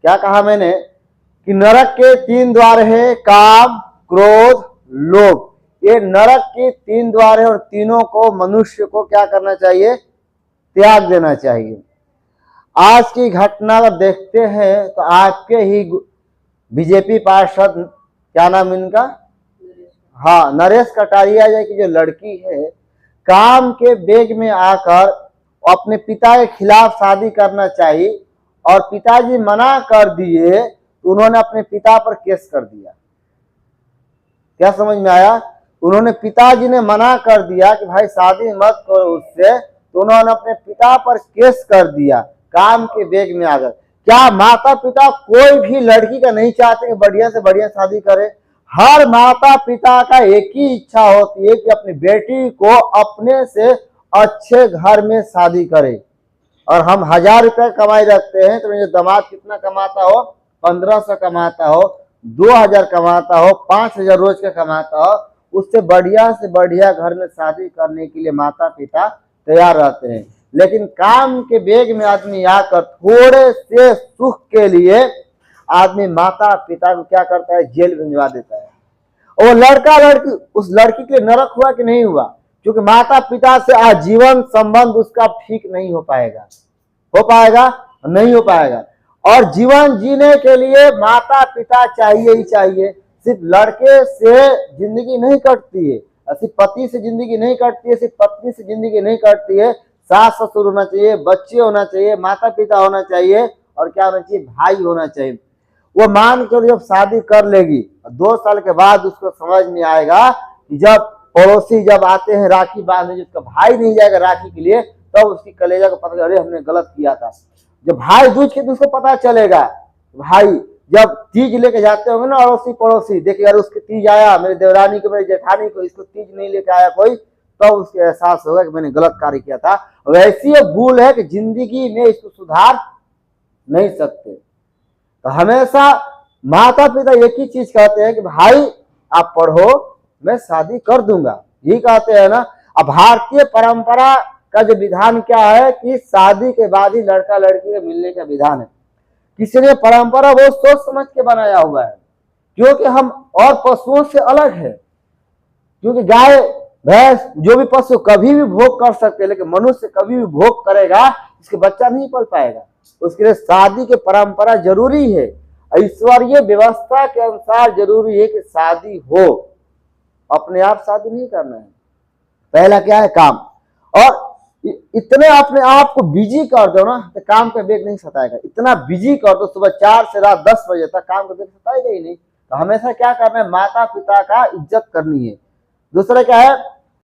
क्या कहा मैंने कि नरक के 3 द्वार है, काम, क्रोध, लोभ। ये नरक के 3 द्वार है और तीनों को मनुष्य को क्या करना चाहिए, त्याग देना चाहिए। आज की घटना देखते हैं तो आपके ही बीजेपी पार्षद, क्या नाम इनका, हाँ, नरेश कटारिया की जो लड़की है, काम के बेग में आकर अपने पिता के खिलाफ शादी करना चाहिए और पिताजी मना कर दिए तो उन्होंने अपने पिता पर केस कर दिया। क्या समझ में आया? उन्होंने, पिताजी ने मना कर दिया कि भाई शादी मत करो उससे, तो उन्होंने अपने पिता पर केस कर दिया काम के बेग में आकर। क्या माता पिता कोई भी लड़की का नहीं चाहते कि बढ़िया से बढ़िया शादी करे? हर माता पिता का एक ही इच्छा होती है कि अपनी बेटी को अपने से अच्छे घर में शादी करे। और हम 1000 रुपये कमाई रखते हैं तो मेरे दामाद कितना कमाता हो, 1500 कमाता हो, 2000 कमाता हो, 5000 रोज का कमाता हो, उससे बढ़िया से बढ़िया घर में शादी करने के लिए माता पिता तैयार रहते हैं। लेकिन काम के बेग में आदमी आकर थोड़े से सुख के लिए आदमी माता पिता को क्या करता है, जेल भिजवा देता है। और लड़का लड़की, उस लड़की के लिए नरक हुआ कि नहीं हुआ? क्योंकि माता पिता से आजीवन संबंध उसका ठीक नहीं हो पाएगा। हो पाएगा? नहीं हो पाएगा। और जीवन जीने के लिए माता पिता चाहिए ही चाहिए। सिर्फ लड़के से जिंदगी नहीं कटती है, सिर्फ पति से जिंदगी नहीं कटती है, सिर्फ पत्नी से जिंदगी नहीं कटती है। सास ससुर होना चाहिए, बच्चे होना चाहिए, माता पिता होना चाहिए, और क्या होना चाहिए, भाई होना चाहिए। वो मान के जब शादी कर लेगी, 2 साल के बाद उसको समझ में आएगा कि जब पड़ोसी जब आते हैं राखी बांधने, जिसका भाई नहीं जाएगा राखी के लिए, तब उसकी कलेजा को पता चलेगा, अरे हमने गलत किया था। जब भाई दूज के दिन उसको पता चलेगा, भाई जब तीज लेके जाते होंगे ना अड़ोसी पड़ोसी, देखिए अरे उसके तीज आया, मेरे देवरानी को, मेरे जेठानी को, इसको तीज नहीं लेके आया कोई, तब उसको एहसास होगा कि मैंने गलत कार्य किया था। वैसी ये भूल है कि जिंदगी में इसको सुधार नहीं सकते। तो हमेशा माता पिता एक ही चीज कहते हैं कि भाई आप पढ़ो, मैं शादी कर दूंगा, यही कहते हैं ना। अब भारतीय परंपरा का जो विधान क्या है कि शादी के बाद ही लड़का लड़की के मिलने का विधान है। किसी ने परंपरा वो सोच समझ के बनाया हुआ है, क्योंकि हम और पशुओं से अलग है। क्योंकि गाय भैंस जो भी पशु कभी भी भोग कर सकते हैं, लेकिन मनुष्य कभी भी भोग करेगा इसके बच्चा नहीं पल पाएगा। उसके लिए शादी की परंपरा जरूरी है, ईश्वरीय व्यवस्था के अनुसार जरूरी है कि शादी हो। अपने आप शादी नहीं करना है। पहला क्या है, काम। और इतने अपने आप को बिजी कर दो ना तो काम का बेग नहीं सताएगा। इतना बिजी कर दो, सुबह 4 से रात 10 बजे तक काम का बेग सताएगा ही नहीं। तो हमेशा क्या करना है, माता पिता का इज्जत करनी है। दूसरा क्या है,